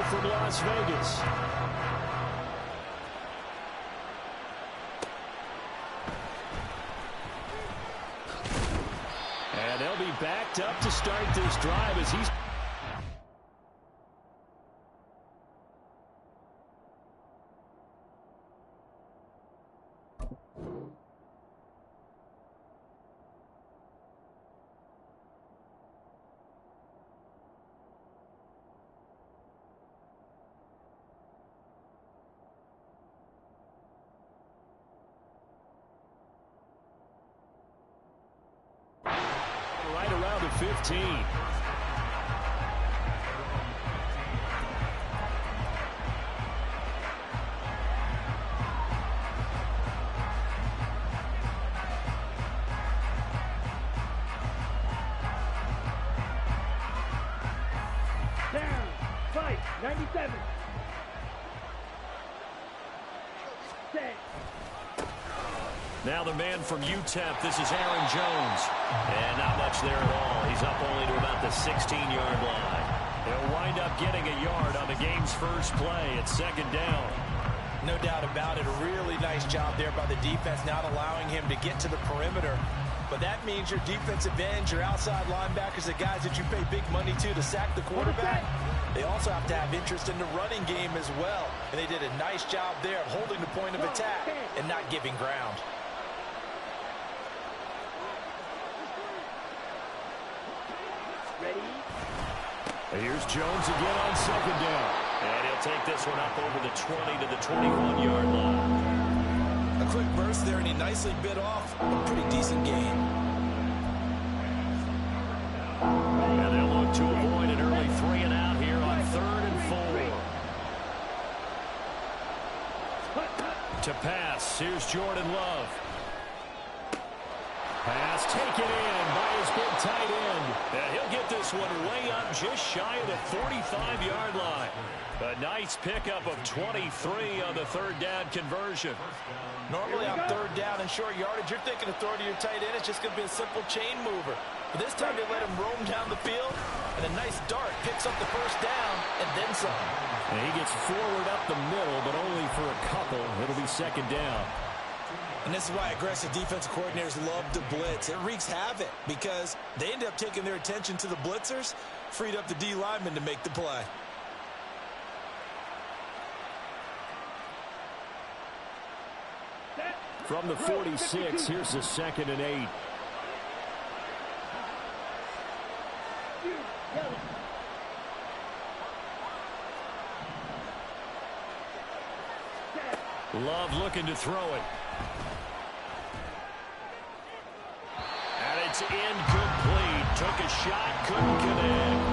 from Las Vegas. And they'll be backed up to start this drive as he's... right around the 15. Down, fight, 97. Set. Now the man from UTEP, this is Aaron Jones. And not much there at all. He's up only to about the 16-yard line. He'll wind up getting a yard on the game's first play at second down. No doubt about it. A really nice job there by the defense, not allowing him to get to the perimeter. But that means your defensive ends, your outside linebackers, the guys that you pay big money to sack the quarterback, they also have to have interest in the running game as well. And they did a nice job there of holding the point of attack and not giving ground. Ready? Here's Jones again on second down. And he'll take this one up over the 20 to the 21-yard line. A quick burst there, and he nicely bit off a pretty decent gain. And they'll look to avoid an early 3 and out here on 3rd and 4. To pass, here's Jordan Love. Pass taken in by his big tight end. And he'll get this one way up just shy of the 45-yard line. A nice pickup of 23 on the 3rd down conversion. Normally on 3rd down and short yardage, you're thinking of throwing to your tight end. It's just going to be a simple chain mover. But this time they let him roam down the field, and a nice dart picks up the first down and then some. And he gets forward up the middle, but only for a couple. It'll be second down. And this is why aggressive defensive coordinators love to blitz. It wreaks havoc because they end up taking their attention to the blitzers, freed up the D lineman to make the play. From the 46, here's the 2nd and 8. Love looking to throw it. And it's incomplete. Took a shot, couldn't connect.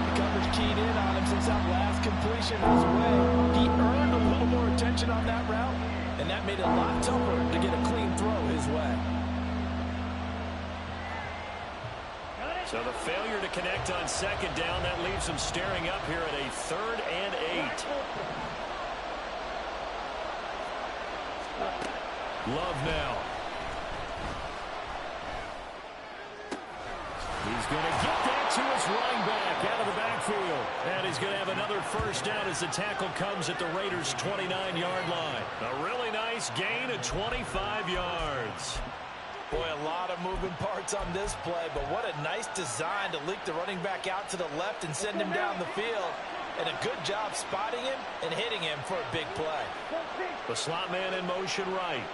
The coverage keyed in on him since that last completion his way. He earned a little more attention on that route, and that made it a lot tougher to get a clean throw his way. So the failure to connect on second down, that leaves him staring up here at a 3rd and 8. Love now. He's going to get that to his running back out of the backfield. And he's going to have another first down as the tackle comes at the Raiders' 29-yard line. A really nice gain of 25 yards. Boy, a lot of moving parts on this play, but what a nice design to leak the running back out to the left and send him down the field. And a good job spotting him and hitting him for a big play. The slot man in motion right.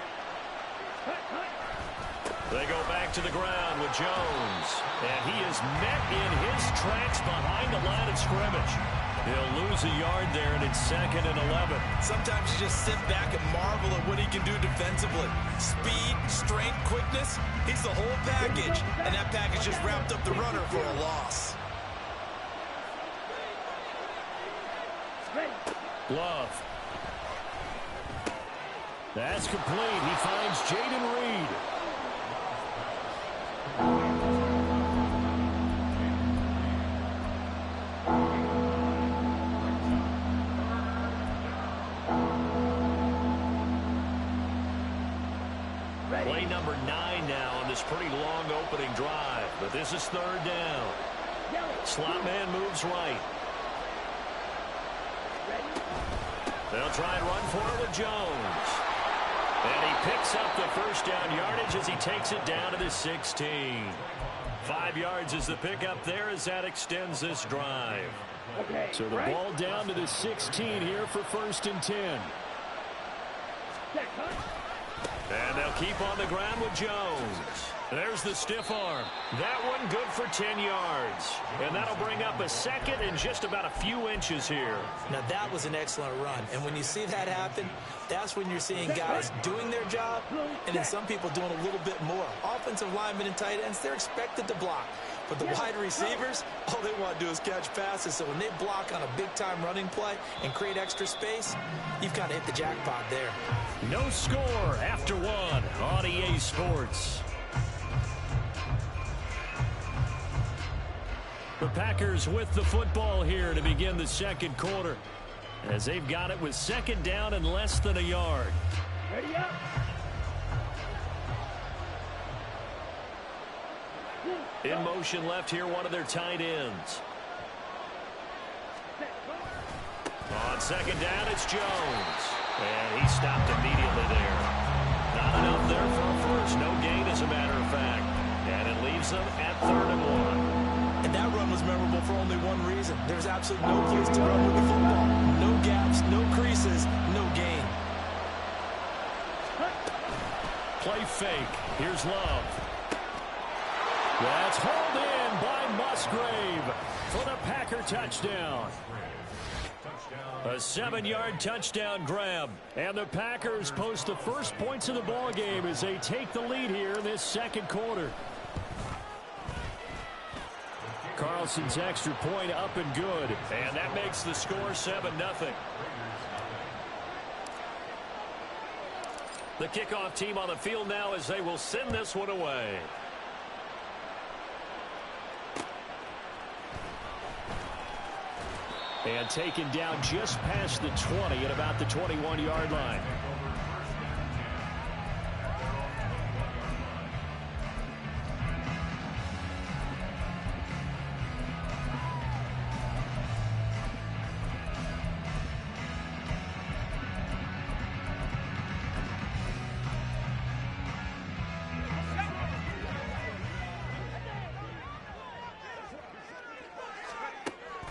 They go back to the ground with Jones. And he is met in his tracks behind the line of scrimmage. He'll lose a yard there, and it's 2nd and 11. Sometimes you just sit back and marvel at what he can do defensively. Speed, strength, quickness, he's the whole package. And that package just wrapped up the runner for a loss. Love. That's complete. He finds Jaden Reed. Play number 9 now on this pretty long opening drive. But this is 3rd down. Slot man moves right. They'll try and run for it with Jones. And he picks up the first down yardage as he takes it down to the 16. 5 yards is the pickup there as that extends this drive. Okay, So the ball down to the 16 here for 1st and 10. And they'll keep on the ground with Jones. There's the stiff arm. That one good for 10 yards. And that'll bring up a second and just about a few inches here. Now, that was an excellent run. And when you see that happen, that's when you're seeing guys doing their job and then some people doing a little bit more. Offensive linemen and tight ends, they're expected to block. But the wide receivers, all they want to do is catch passes. So when they block on a big-time running play and create extra space, you've kind of hit the jackpot there. No score after 1 on EA Sports. The Packers with the football here to begin the second quarter, as they've got it with 2nd down and less than a yard. Ready up. In motion left here, one of their tight ends. On 2nd down, it's Jones. And he stopped immediately there. Not enough there for a first. No gain, as a matter of fact. And it leaves them at 3rd and 1. And that run was memorable for only one reason. There's absolutely no place to run with the football. No gaps, no creases, no gain. Play fake. Here's Love. That's hauled in by Musgrave for the Packer touchdown. A 7-yard touchdown grab. And the Packers post the first points of the ball game as they take the lead here in this second quarter. Carlson's extra point up and good. And that makes the score 7-0. The kickoff team on the field now as they will send this one away. And taken down just past the 20 at about the 21-yard line.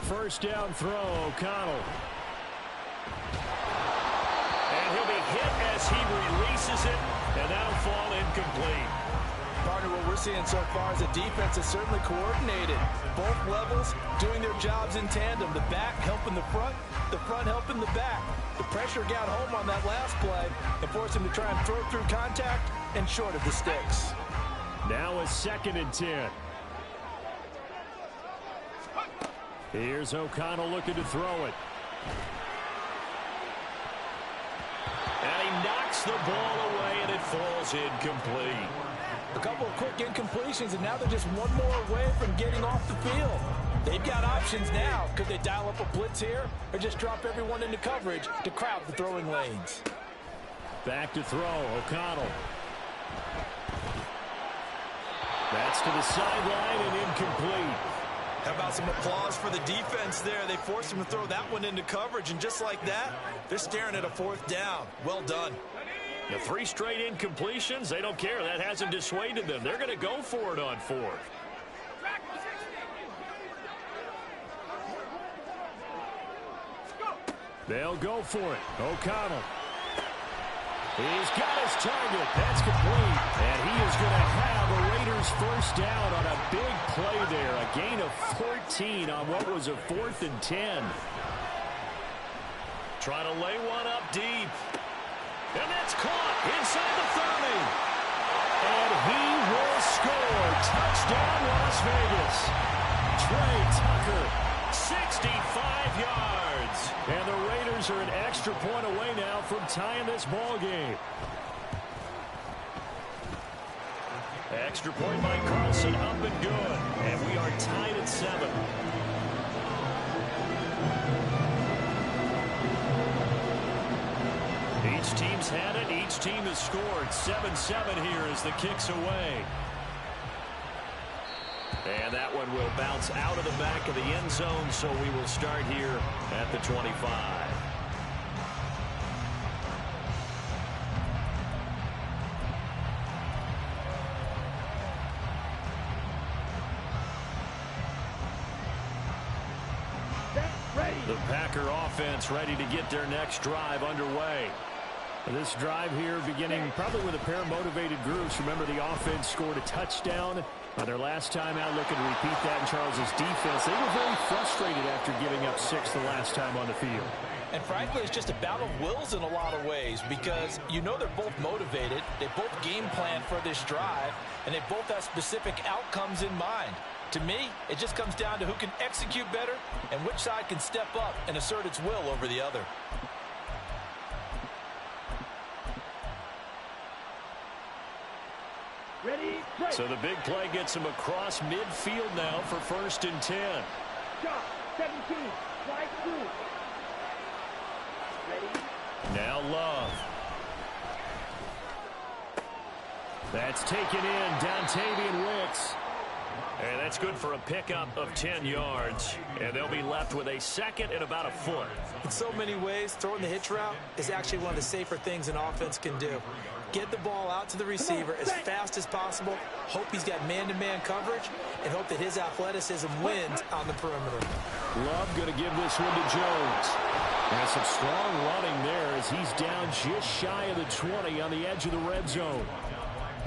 First down throw, O'Connell. And he'll be hit as he releases it, and that'll fall incomplete. Partner, what we're seeing so far is the defense is certainly coordinated. Both levels doing their jobs in tandem. The back helping the front helping the back. The pressure got home on that last play and forced him to try and throw through contact and short of the sticks. Now a 2nd and 10. Here's O'Connell looking to throw it. And he knocks the ball away, and it falls incomplete. A couple of quick incompletions, and now they're just one more away from getting off the field. They've got options now. Could they dial up a blitz here or just drop everyone into coverage to crowd the throwing lanes? Back to throw, O'Connell. That's to the sideline and incomplete. How about some applause for the defense there? They forced him to throw that one into coverage, and just like that, they're staring at a 4th down. Well done. The 3 straight incompletions, they don't care. That hasn't dissuaded them. They're going to go for it on 4th. They'll go for it. O'Connell. He's got his target. That's complete. And he is going to have a Raiders first down on a big play there. A gain of 14 on what was a 4th and 10. Trying to lay one up deep. And that's caught inside the 30. And he will score. Touchdown, Las Vegas. Trey Tucker, 65 yards. And the Raiders are an extra point away now from tying this ball game. Extra point by Carlson, up and good. And we are tied at 7. Each team's had it. Each team has scored. 7-7 here as the kick's away. And that one will bounce out of the back of the end zone, so we will start here at the 25. The Packer offense ready to get their next drive underway. This drive here beginning probably with a pair of motivated groups. Remember, the offense scored a touchdown on their last time out, looking to repeat that in Charles's defense. They were very frustrated after giving up 6 the last time on the field. And frankly, it's just a battle of wills in a lot of ways, because you know they're both motivated, they both game plan for this drive, and they both have specific outcomes in mind. To me, it just comes down to who can execute better and which side can step up and assert its will over the other. Ready, play. So the big play gets him across midfield now for 1st and 10. Shot, 17, slide through. Ready. Now Love. That's taken in, Dontavian Wicks. And that's good for a pickup of 10 yards. And they'll be left with a 2nd and about a foot. In so many ways, throwing the hitch route is actually one of the safer things an offense can do. Get the ball out to the receiver as fast as possible, hope he's got man-to-man coverage, and hope that his athleticism wins on the perimeter. Love going to give this one to Jones. And some strong running there as he's down just shy of the 20 on the edge of the red zone.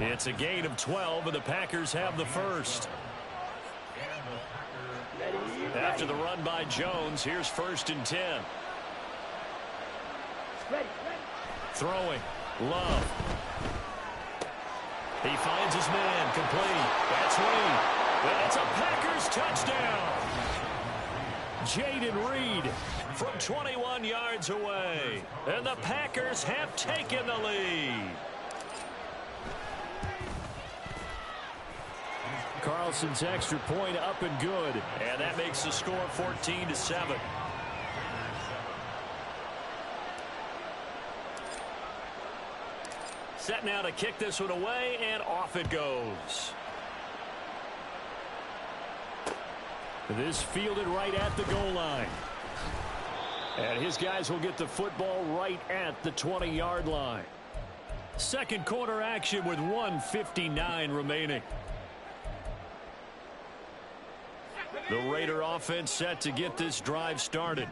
It's a gain of 12, and the Packers have the first. After the run by Jones, here's 1st and 10. Throwing. Love. He finds his man. Complete. That's Reed. That's a Packers touchdown. Jaden Reed from 21 yards away. And the Packers have taken the lead. Carlson's extra point up and good. And that makes the score 14-7. Set now to kick this one away, and off it goes. This fielded right at the goal line. And his guys will get the football right at the 20-yard line. Second quarter action with 1:59 remaining. The Raider offense set to get this drive started.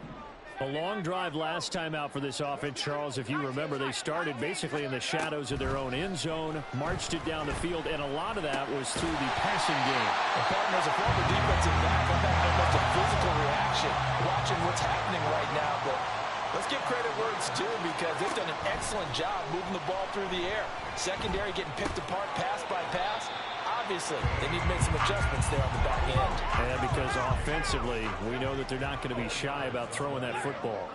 A long drive last time out for this offense, Charles. If you remember, they started basically in the shadows of their own end zone, marched it down the field, and a lot of that was through the passing game. And partner, as a former defensive back, I'm having almost a physical reaction watching what's happening right now. But let's give credit where it's due, because they've done an excellent job moving the ball through the air. Secondary getting picked apart pass by pass. Obviously, they need to make some adjustments there on the back end. Yeah, because offensively, we know that they're not going to be shy about throwing that football.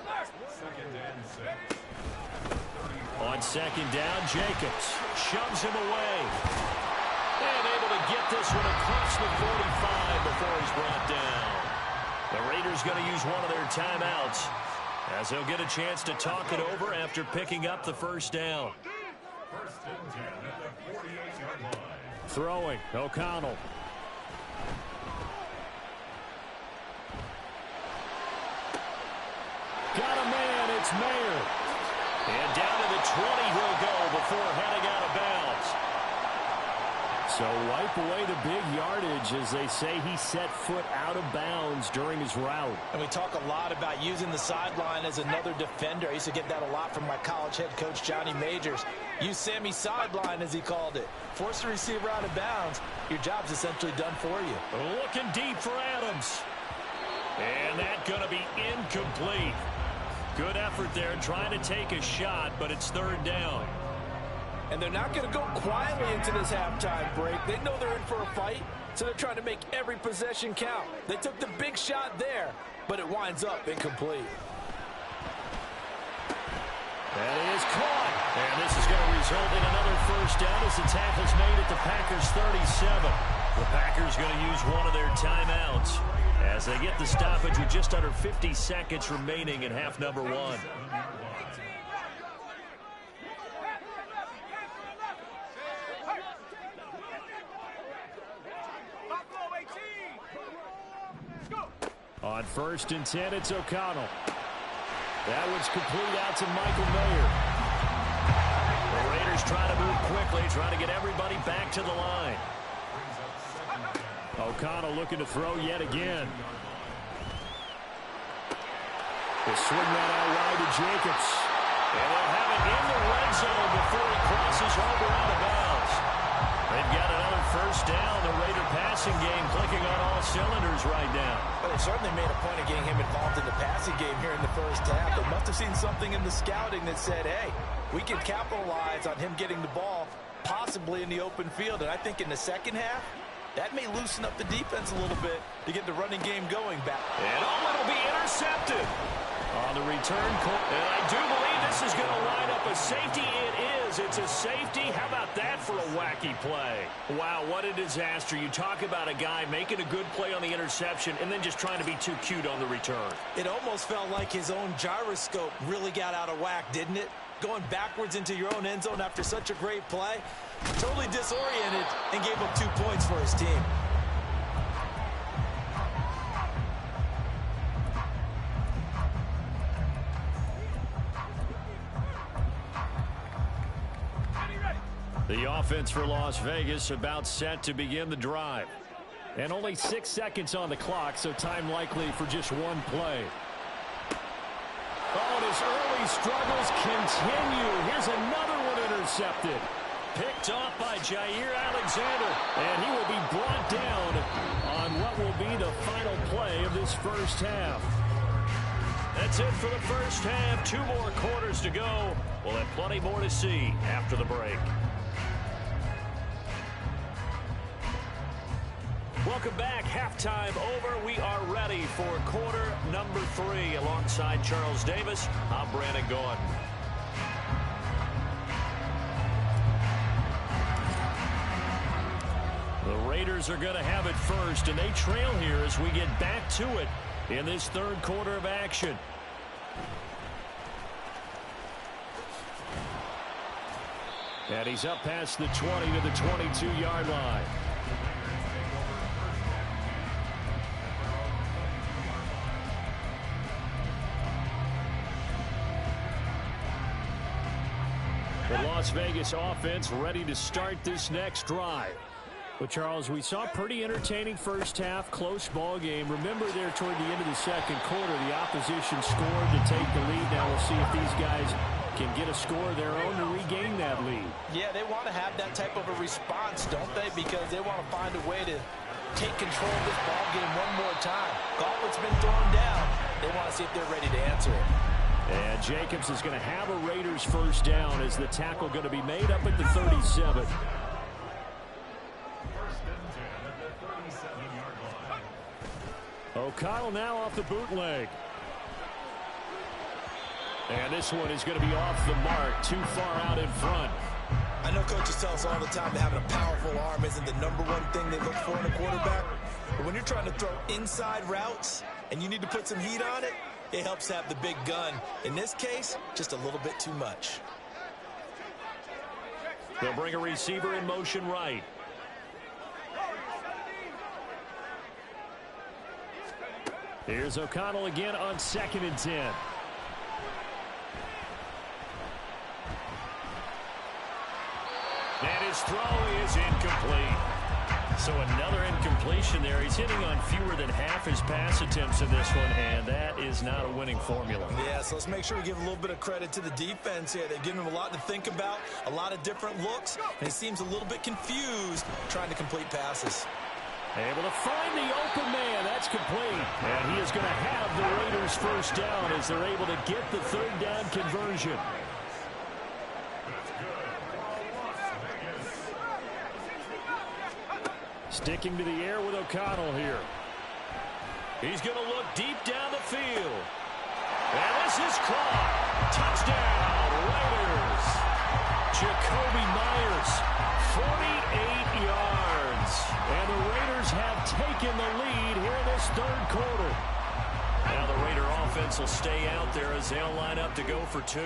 On 2nd down, Jacobs shoves him away. And able to get this one across the 45 before he's brought down. The Raiders going to use one of their timeouts as they'll get a chance to talk it over after picking up the 1st down. Throwing, O'Connell. Got a man, it's Mayer. And down to the 20 he'll go before heading out of bounds. So wipe away the big yardage as they say he set foot out of bounds during his route. And we talk a lot about using the sideline as another defender. I used to get that a lot from my college head coach, Johnny Majors. Use Sammy sideline, as he called it. Force the receiver out of bounds. Your job's essentially done for you. Looking deep for Adams. And that's going to be incomplete. Good effort there trying to take a shot, but it's 3rd down. And they're not going to go quietly into this halftime break. They know they're in for a fight, so they're trying to make every possession count. They took the big shot there, but it winds up incomplete. That is caught. And this is going to result in another 1st down as the tackle's made at the Packers' 37. The Packers going to use one of their timeouts as they get the stoppage with just under 50 seconds remaining in half number 1. On 1st and 10, it's O'Connell. That one's complete out to Michael Mayer. The Raiders try to move quickly, trying to get everybody back to the line. O'Connell looking to throw yet again. They swing that out wide to Jacobs. And they'll have it in the red zone before he crosses over out of bounds. They've got another first down. The Raider passing game clicking on all cylinders right now. But they certainly made a point of getting him involved in the passing game here in the first half. They must have seen something in the scouting that said, hey, we can capitalize on him getting the ball possibly in the open field. And I think in the second half, that may loosen up the defense a little bit to get the running game going back. And it'll be intercepted. On the return, and I do believe this is going to line up a safety. It is. It's a safety. How about that for a wacky play? Wow, what a disaster. You talk about a guy making a good play on the interception and then just trying to be too cute on the return. It almost felt like his own gyroscope really got out of whack, didn't it? Going backwards into your own end zone after such a great play. Totally disoriented and gave up 2 points for his team. The offense for Las Vegas about set to begin the drive. And only 6 seconds on the clock, so time likely for just one play. Oh, and his early struggles continue. Here's another one intercepted. Picked off by Jair Alexander. And he will be brought down on what will be the final play of this first half. That's it for the first half. 2 more quarters to go. We'll have plenty more to see after the break. Welcome back. Halftime over. We are ready for quarter number 3. Alongside Charles Davis, I'm Brandon Gordon. The Raiders are going to have it first, and they trail here as we get back to it in this third quarter of action. And he's up past the 20 to the 22-yard line. The Las Vegas offense ready to start this next drive. But, Charles, we saw a pretty entertaining first half, close ball game. Remember there toward the end of the second quarter, the opposition scored to take the lead. Now we'll see if these guys can get a score of their own to regain that lead. Yeah, they want to have that type of a response, don't they? Because they want to find a way to take control of this ball game one more time. Gauntlet's been thrown down. They want to see if they're ready to answer it. And Jacobs is going to have a Raiders first down as the tackle going to be made up at the 37. O'Connell now off the bootleg. And this one is going to be off the mark, too far out in front. I know coaches tell us all the time that having a powerful arm isn't the #1 thing they look for in a quarterback. But when you're trying to throw inside routes and you need to put some heat on it, it helps have the big gun. In this case, just a little bit too much. They'll bring a receiver in motion right. Here's O'Connell again on 2nd and 10. And his throw is incomplete. So another incompletion there. He's hitting on fewer than half his pass attempts in this one, and that is not a winning formula. Yeah, so let's make sure we give a little bit of credit to the defense here. They've given him a lot to think about, a lot of different looks, and he seems a little bit confused trying to complete passes. Able to find the open man. That's complete. And he is going to have the Raiders first down as they're able to get the third down conversion. Sticking to the air with O'Connell here. He's going to look deep down the field. And this is caught. Touchdown, Raiders. Jacoby Myers, 48 yards. And the Raiders have taken the lead here in this third quarter. Now the Raider offense will stay out there as they'll line up to go for 2.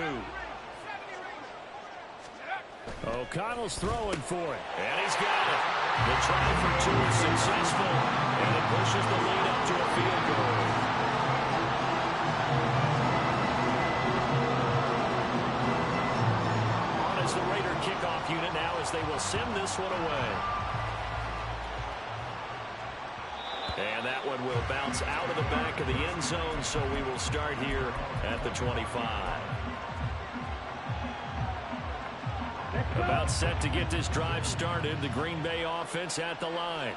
O'Connell's throwing for it. And he's got it. The try for 2 is successful. And it pushes the lead up to a field goal. as they will send this one away. And that one will bounce out of the back of the end zone, so we will start here at the 25. About set to get this drive started. The Green Bay offense at the line.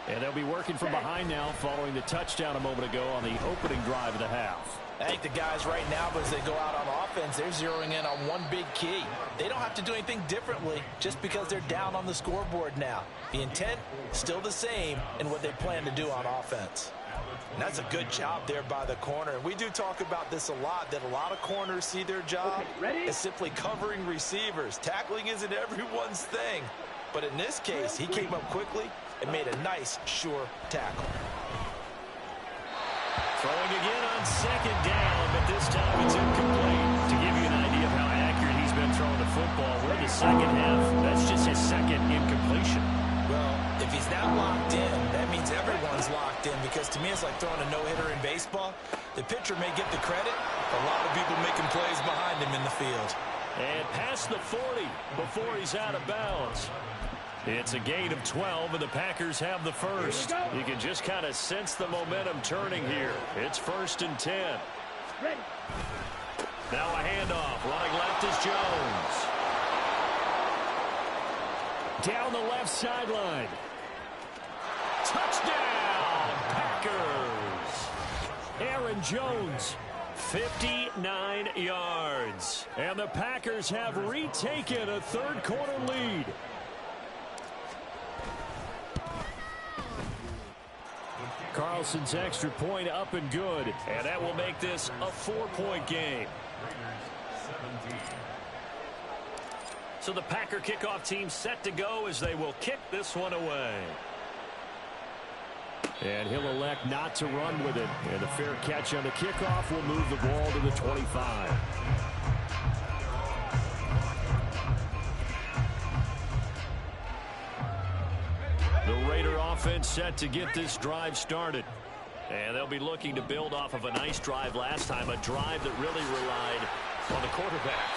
And they'll be working from behind now following the touchdown a moment ago on the opening drive of the half. I think the guys right now, as they go out on offense, they're zeroing in on one big key. They don't have to do anything differently just because they're down on the scoreboard now. The intent, still the same in what they plan to do on offense. And that's a good job there by the corner. And we do talk about this a lot, that a lot of corners see their job as simply covering receivers. Tackling isn't everyone's thing. But in this case, he came up quickly and made a nice, sure tackle. Throwing again on second down, but this time it's incomplete. To give you an idea of how accurate he's been throwing the football, we're in the second half. That's just his second incompletion. Well, if he's not locked in, that means everyone's locked in, because to me it's like throwing a no-hitter in baseball. The pitcher may get the credit, a lot of people making plays behind him in the field. And past the 40 before he's out of bounds. It's a gain of 12, and the Packers have the first. You can just kind of sense the momentum turning here. It's 1st and 10. Ready. Now a handoff. Running left is Jones. Down the left sideline. Touchdown, Packers. Aaron Jones, 59 yards. And the Packers have retaken a third-quarter lead. Carlson's extra point up and good, and that will make this a 4-point game. So the Packer kickoff team set to go as they will kick this one away. And he'll elect not to run with it. And a fair catch on the kickoff will move the ball to the 25. The Raider offense set to get this drive started. And they'll be looking to build off of a nice drive last time, a drive that really relied on the quarterback.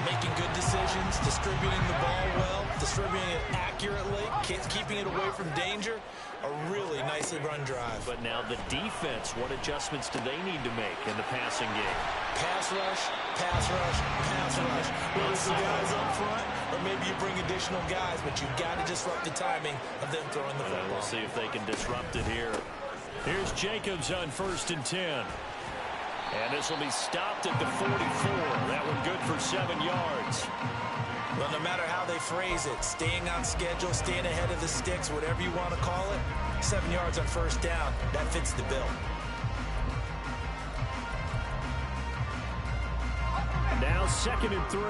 Making good decisions, distributing the ball well, distributing it accurately, keeping it away from danger. A really nicely run drive. But now the defense, what adjustments do they need to make in the passing game? Pass rush, pass rush, pass rush. Whether it's the guys up front, or maybe you bring additional guys, but you've got to disrupt the timing of them throwing the football. We'll see if they can disrupt it here. Here's Jacobs on 1st and 10. And this will be stopped at the 44. That one good for 7 yards. Well, no matter how they phrase it, staying on schedule, staying ahead of the sticks, whatever you want to call it, 7 yards on 1st down, that fits the bill. Now 2nd and 3.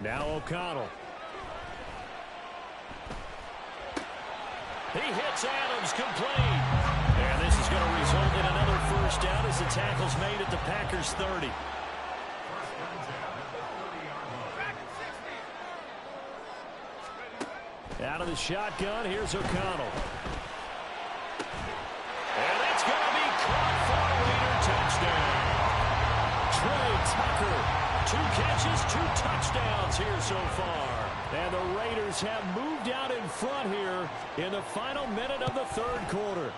Now O'Connell. He hits Adams, complete. And this is going to result in another 1st down as the tackle's made at the Packers 30. Out of the shotgun, here's O'Connell. And that's going to be caught for a Raider touchdown. Trey Tucker, 2 catches, 2 touchdowns here so far. And the Raiders have moved out in front here in the final minute of the 3rd quarter.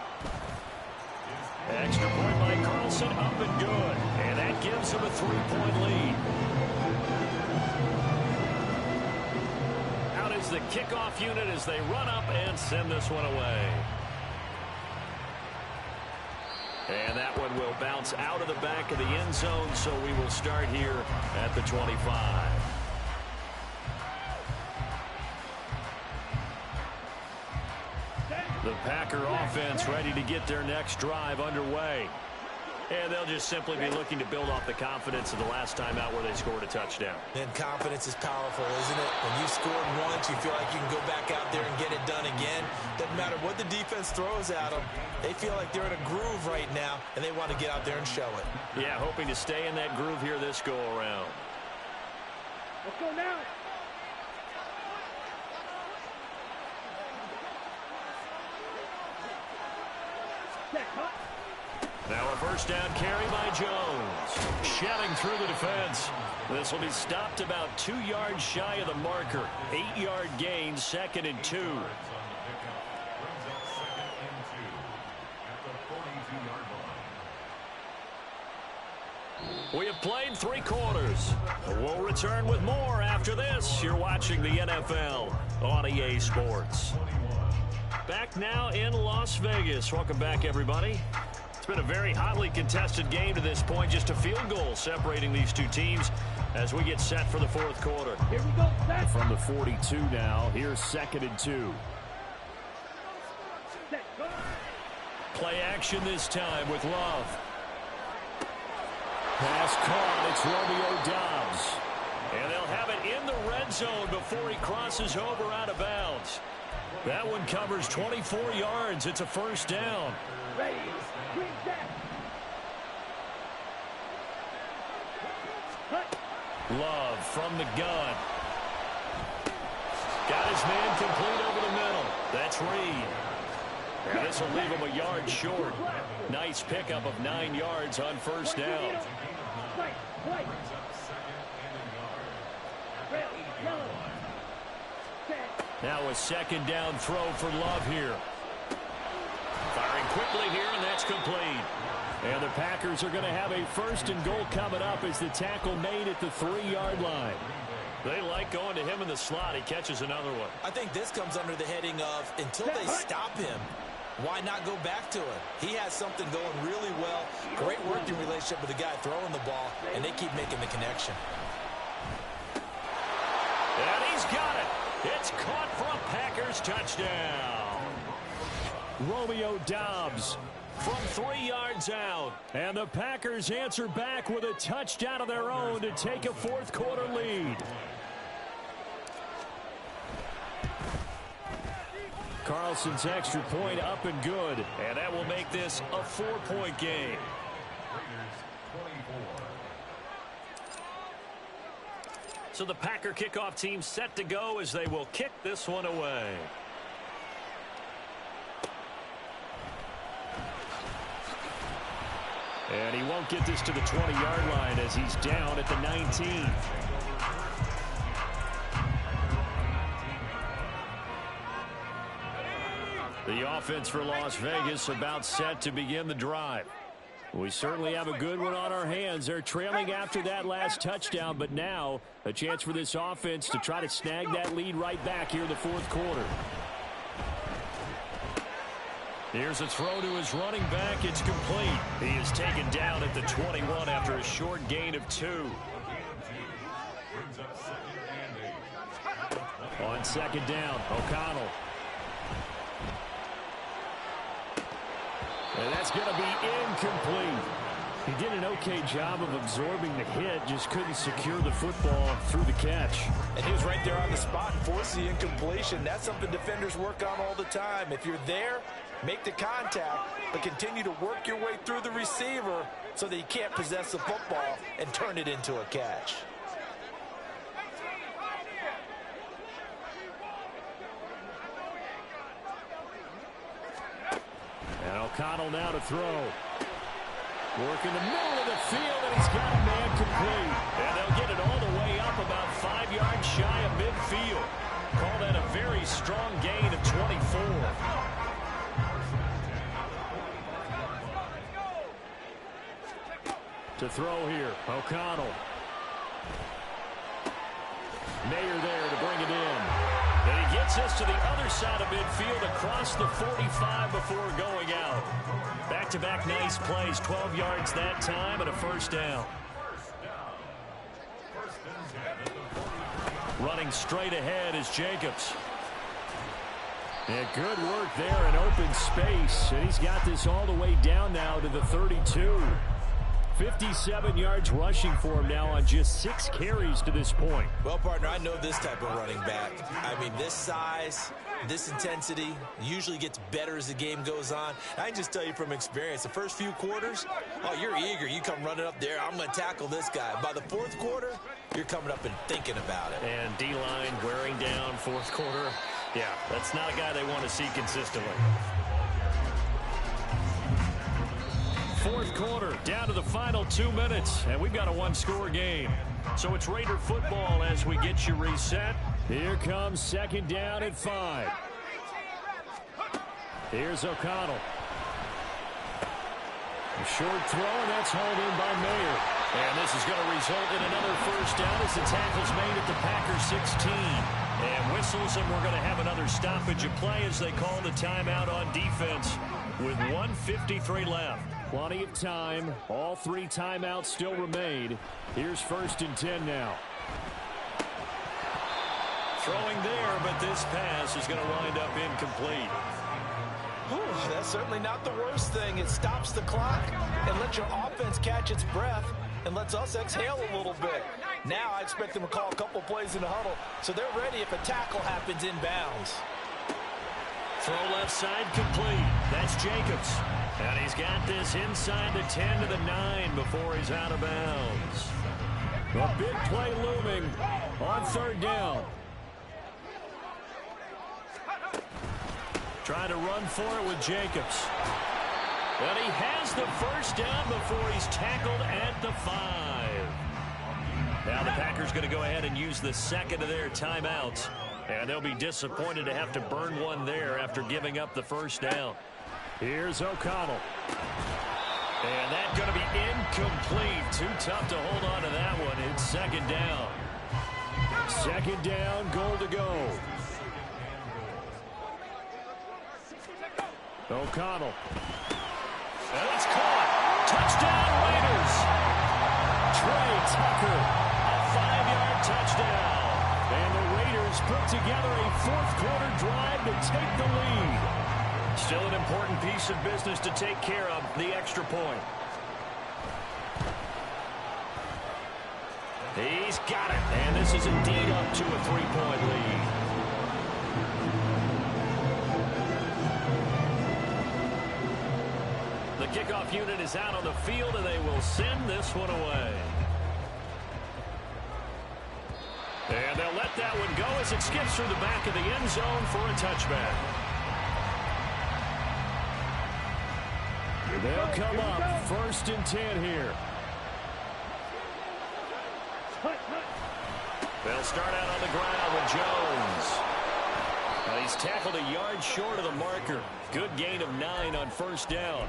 Extra point by Carlson, up and good. And that gives them a 3-point lead. Out is the kickoff unit as they run up and send this one away. And that one will bounce out of the back of the end zone, so we will start here at the 25. The Packer offense ready to get their next drive underway. And they'll just simply be looking to build off the confidence of the last time out where they scored a touchdown. And confidence is powerful, isn't it? When you scored once, you feel like you can go back out there and get it done again. Doesn't matter what the defense throws at them. They feel like they're in a groove right now, and they want to get out there and show it. Yeah, hoping to stay in that groove here this go-around. Let's go now. Check, cut. Now a first down carry by Jones. Shedding through the defense. This will be stopped about 2 yards shy of the marker. 8-yard gain, 2nd and 2. We have played 3 quarters. We'll return with more after this. You're watching the NFL on EA Sports. Back now in Las Vegas. Welcome back, everybody. It's been a very hotly contested game to this point. Just a field goal separating these two teams as we get set for the 4th quarter. Here we go, set. From the 42 now, here's 2nd and 2. Set, go. Play action this time with Love. Pass caught. It's Romeo Doubs. And they'll have it in the red zone before he crosses over out of bounds. That one covers 24 yards. It's a first down. Ready. Quick set. Cut. Love from the gun. Got his man complete over the middle. That's Reed. And this will leave him a yard short. Nice pickup of 9 yards on first down. Right, right. Red, yellow. Set. Now a 2nd down throw for Love here. Firing quickly here, and that's complete. And the Packers are going to have a 1st and goal coming up as the tackle made at the 3-yard line. They like going to him in the slot. He catches another one. I think this comes under the heading of until they stop him, why not go back to him? He has something going really well. Great working relationship with the guy throwing the ball, and they keep making the connection. And he's got it. It's caught for a Packers touchdown. Romeo Doubs from 3 yards out. And the Packers answer back with a touchdown of their own to take a 4th quarter lead. Carlson's extra point up and good. And that will make this a 4-point game. So the Packer kickoff team set to go as they will kick this one away. And he won't get this to the 20-yard line as he's down at the 19. The offense for Las Vegas about set to begin the drive. We certainly have a good one on our hands. They're trailing after that last touchdown, but now a chance for this offense to try to snag that lead right back here in the 4th quarter. Here's a throw to his running back. It's complete. He is taken down at the 21 after a short gain of 2. On 2nd down, O'Connell. And that's going to be incomplete. He did an okay job of absorbing the hit, just couldn't secure the football through the catch. And he was right there on the spot and forced the incompletion. That's something defenders work on all the time. If you're there, make the contact, but continue to work your way through the receiver so that you can't possess the football and turn it into a catch. And O'Connell now to throw. Working the middle of the field, and he's got a man complete. And they'll get it all the way up about 5 yards shy of midfield. Call that a very strong gain of 24. To throw here, O'Connell. Mayer there to bring it in. And he gets us to the other side of midfield across the 45 before going out. Back-to-back nice plays, 12 yards that time and a first down. Running straight ahead is Jacobs. And good work there in open space. And he's got this all the way down now to the 32. 57 yards rushing for him now on just 6 carries to this point. Well, partner, I know this type of running back. I mean, this size, this intensity usually gets better as the game goes on. I can just tell you from experience, the first few quarters, oh, you're eager. You come running up there, I'm going to tackle this guy. By the 4th quarter, you're coming up and thinking about it. And D-line wearing down 4th quarter. Yeah, that's not a guy they want to see consistently. fourth quarter, down to the final 2 minutes, and we've got a one-score game. So it's Raider football as we get you reset. Here comes second down at 5. Here's O'Connell. A short throw, and that's hauled in by Mayer. And this is going to result in another first down as the tackle's made at the Packers 16. And whistles, and we're going to have another stoppage of play as they call the timeout on defense with 1:53 left. Plenty of time. All 3 timeouts still remain. Here's 1st and 10 now. Throwing there, but this pass is going to wind up incomplete. Whew, that's certainly not the worst thing. It stops the clock and lets your offense catch its breath and lets us exhale a little bit. Now I expect them to call a couple plays in the huddle, so they're ready if a tackle happens inbounds. Throw left side complete. That's Jacobs. And he's got this inside the 10 to the 9 before he's out of bounds. A big play looming on 3rd down. Trying to run for it with Jacobs. And he has the first down before he's tackled at the 5. Now the Packers going to go ahead and use the second of their timeouts. And they'll be disappointed to have to burn one there after giving up the first down. Here's O'Connell. And that's going to be incomplete. Too tough to hold on to that one. It's second down. Second down, goal to go. O'Connell. And it's caught. Touchdown, Raiders. Trey Tucker, a 5-yard touchdown. And the Raiders put together a fourth-quarter drive to take the lead. Still an important piece of business to take care of, the extra point. He's got it. And this is indeed up to a 3-point lead. The kickoff unit is out on the field, and they will send this one away. And they'll let that one go as it skips through the back of the end zone for a touchback. They'll come up 1st and 10 here. They'll start out on the ground with Jones. He's tackled a yard short of the marker. Good gain of 9 on first down.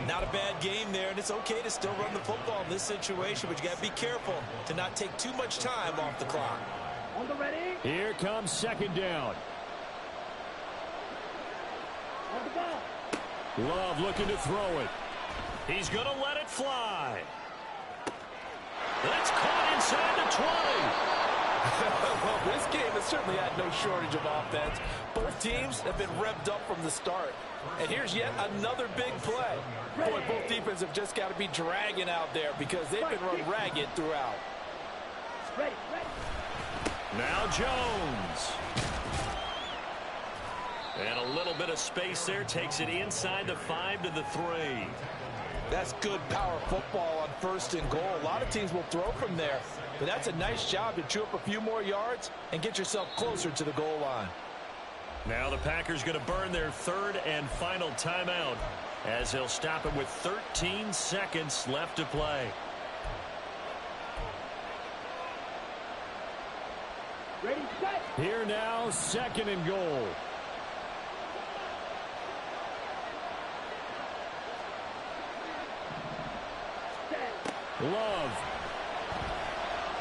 Not a bad game there, and it's okay to still run the football in this situation, but you got to be careful to not take too much time off the clock. On the ready. Here comes second down. On the ball. Love looking to throw it. He's going to let it fly. That's caught inside the 20. Well, this game has certainly had no shortage of offense. Both teams have been revved up from the start. And here's yet another big play. Boy, both defenses have just got to be dragging out there because they've been run ragged throughout. Ready. Now Jones. And a little bit of space there. Takes it inside the 5 to the 3. That's good power football on 1st and goal. A lot of teams will throw from there. But that's a nice job to chew up a few more yards and get yourself closer to the goal line. Now the Packers going to burn their 3rd and final timeout as they'll stop it with 13 seconds left to play. Ready, set. Here now, 2nd and goal. Set. Love.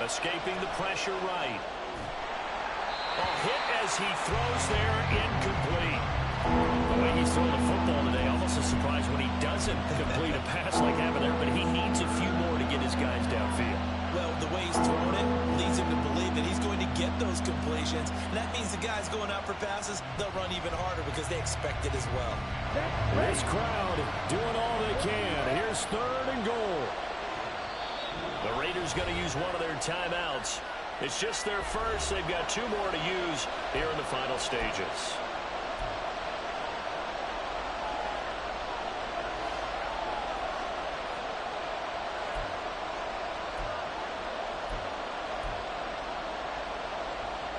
Escaping the pressure right. A hit as he throws there, incomplete. The way he's throwing the football today, almost a surprise when he doesn't complete a pass like happened there, but he needs a few more to get his guys downfield. Well, the way he's throwing it leads him to believe that he's going to get those completions. And that means the guys going out for passes, they'll run even harder because they expect it as well. This crowd doing all they can. Here's 3rd and goal. The Raiders going to use one of their timeouts. It's just their first. They've got 2 more to use here in the final stages.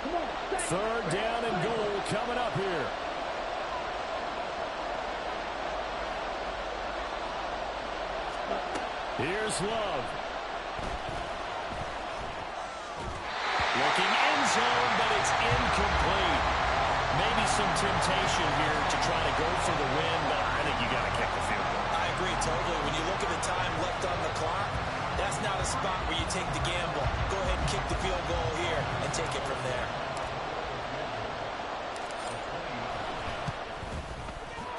Come on. Set. 3rd down and goal coming up here. Here's Love. Looking end zone, but it's incomplete. Maybe some temptation here to try to go for the win, but I think you got to kick the field goal. I agree totally. When you look at the time left on the clock, that's not a spot where you take the gamble. Go ahead and kick the field goal here and take it from there.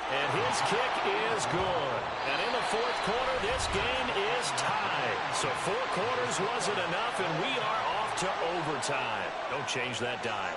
And his kick is good. And in the fourth quarter, this game is tied. So 4 quarters wasn't enough, and we are off to overtime. Don't change that dial.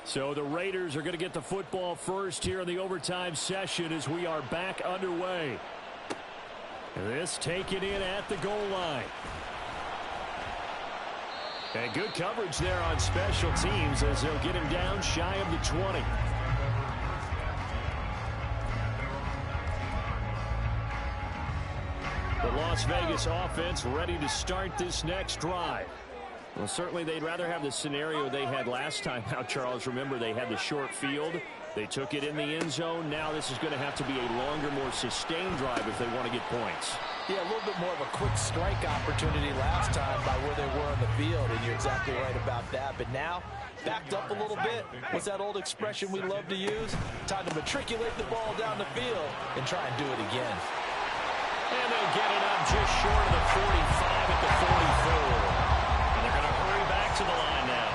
So the Raiders are going to get the football first here in the overtime session as we are back underway. This taken in at the goal line. And good coverage there on special teams as they'll get him down shy of the 20. The Las Vegas offense ready to start this next drive. Well, certainly they'd rather have the scenario they had last time out, Charles. Remember, they had the short field. They took it in the end zone. Now this is going to have to be a longer, more sustained drive if they want to get points. Yeah, a little bit more of a quick strike opportunity last time by where they were on the field, and you're exactly right about that. But now, backed up a little bit. What's that old expression we love to use? Time to matriculate the ball down the field and try and do it again. And they'll get it up just short of the 45 at the 44. And they're going to hurry back to the line now.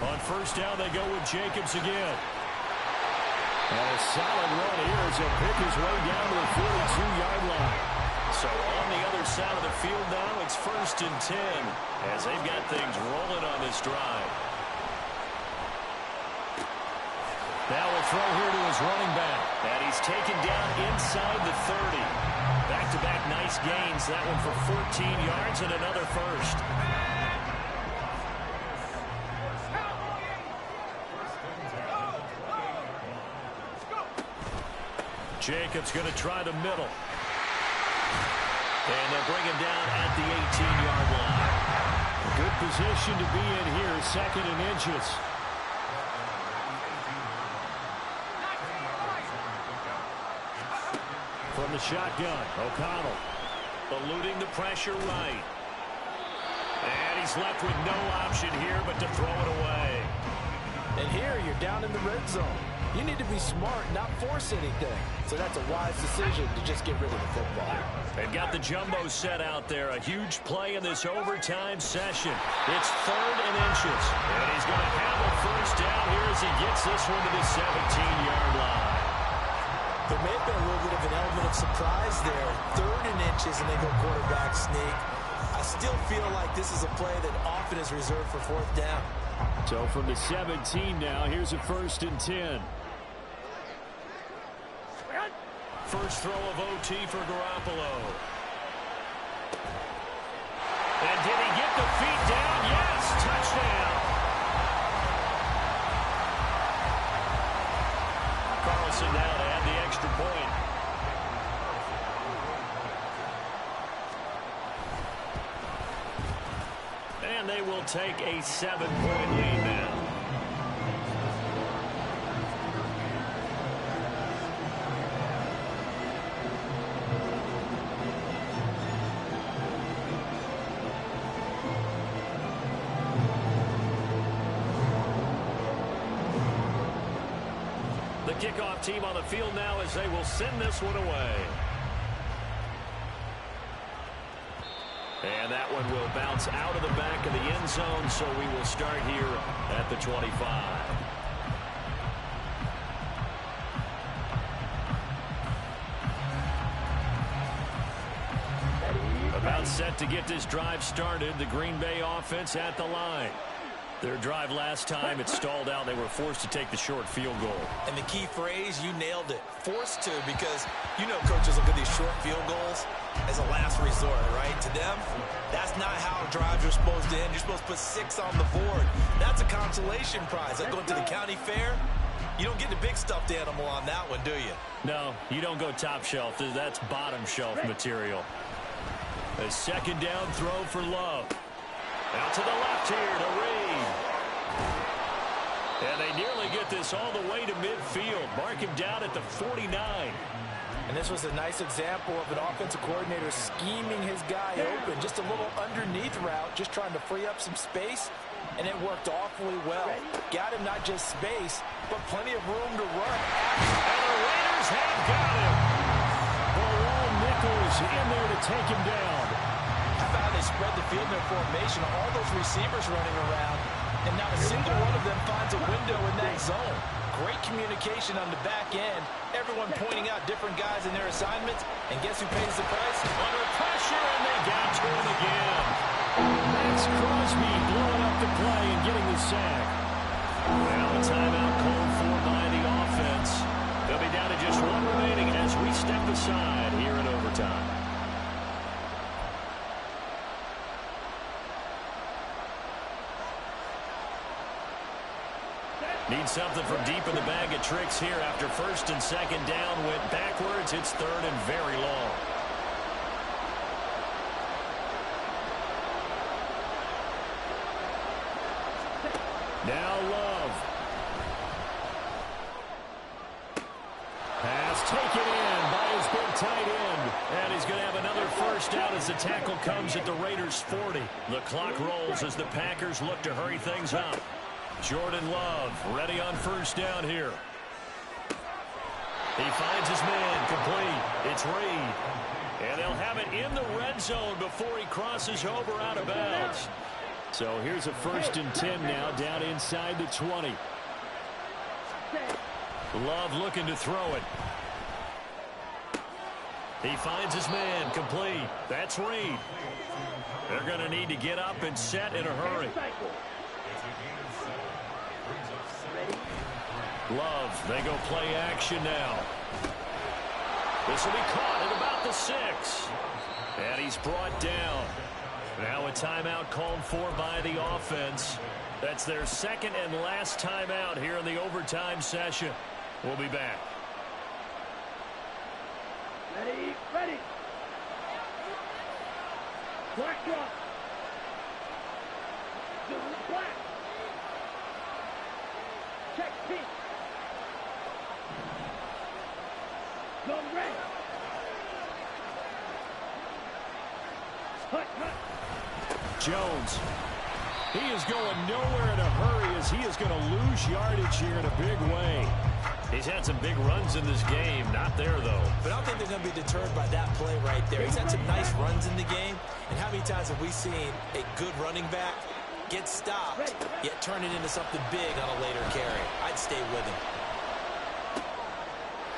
On first down, they go with Jacobs again. And a solid run here as he'll pick his way down to the 42-yard line. So on the other side of the field now, it's 1st and 10 as they've got things rolling on this drive. Now we'll throw here to his running back. And he's taken down inside the 30. Back-to-back nice gains. That one for 14 yards and another first. Jacobs going to try the middle. And they'll bring him down at the 18-yard line. Good position to be in here, 2nd and inches. From the shotgun, O'Connell eluding the pressure right. And he's left with no option here but to throw it away. And here you're down in the red zone. You need to be smart, not force anything. So that's a wise decision to just get rid of the football. They've got the jumbo set out there. A huge play in this overtime session. It's 3rd and inches. And he's going to have a first down here as he gets this one to the 17-yard line. There may have been a little bit of an element of surprise there. 3rd and inches, and they go quarterback sneak. I still feel like this is a play that often is reserved for 4th down. So from the 17 now, here's a 1st and 10. First throw of OT for Garoppolo. And did he get the feet down? Yes, touchdown. Carlson now to add the extra point. And they will take a 7-point lead now. The kickoff team on the field now as they will send this one away. And that one will bounce out of the back of the end zone, so we will start here at the 25. About set to get this drive started. The Green Bay offense at the line. Their drive last time, it stalled out. They were forced to take the short field goal. And the key phrase, you nailed it. Forced to, because you know coaches look at these short field goals as a last resort, right? To them, that's not how drives are supposed to end. You're supposed to put 6 on the board. That's a consolation prize. Like going to the county fair, you don't get the big stuffed animal on that one, do you? No, you don't go top shelf. That's bottom shelf material. A second down throw for Love. Out to the left here to Reed. And they nearly get this all the way to midfield. Mark him down at the 49. And this was a nice example of an offensive coordinator scheming his guy open. Just a little underneath route, just trying to free up some space. And it worked awfully well. Got him not just space, but plenty of room to run. And the Raiders have got him. All Nichols in there to take him down. How about how they spread the field in their formation? All those receivers running around, and not a single one of them finds a window in that zone. Great communication on the back end. Everyone pointing out different guys in their assignments. And guess who pays the price? Under pressure, and they got to him again. That's Crosby blowing up the play and getting the sack. Now a timeout called for by the offense. They'll be down to just 1 remaining as we step aside here in overtime. Need something from deep in the bag of tricks here after first and second down went backwards. It's third and very long. Now Love. Pass taken in by his big tight end. And he's going to have another first down as the tackle comes at the Raiders' 40. The clock rolls as the Packers look to hurry things up. Jordan Love ready on first down here. He finds his man complete. It's Reed. And they'll have it in the red zone before he crosses over out of bounds. So here's a first and 10 now down inside the 20. Love looking to throw it. He finds his man complete. That's Reed. They're going to need to get up and set in a hurry. Love, they go play action now. This will be caught at about the 6. And he's brought down. Now a timeout called for by the offense. That's their second and last timeout here in the overtime session. We'll be back. Ready, ready. Black one. Black. Check pink. Go red. Hut, hut. Jones. He is going nowhere in a hurry as he is going to lose yardage here in a big way. He's had some big runs in this game. Not there, though. But I don't think they're going to be deterred by that play right there. He's had some nice runs in the game. And how many times have we seen a good running back get stopped, yet turn it into something big on a later carry? I'd stay with him.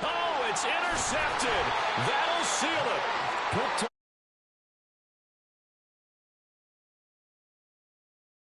Oh, it's intercepted. That'll seal it. Picked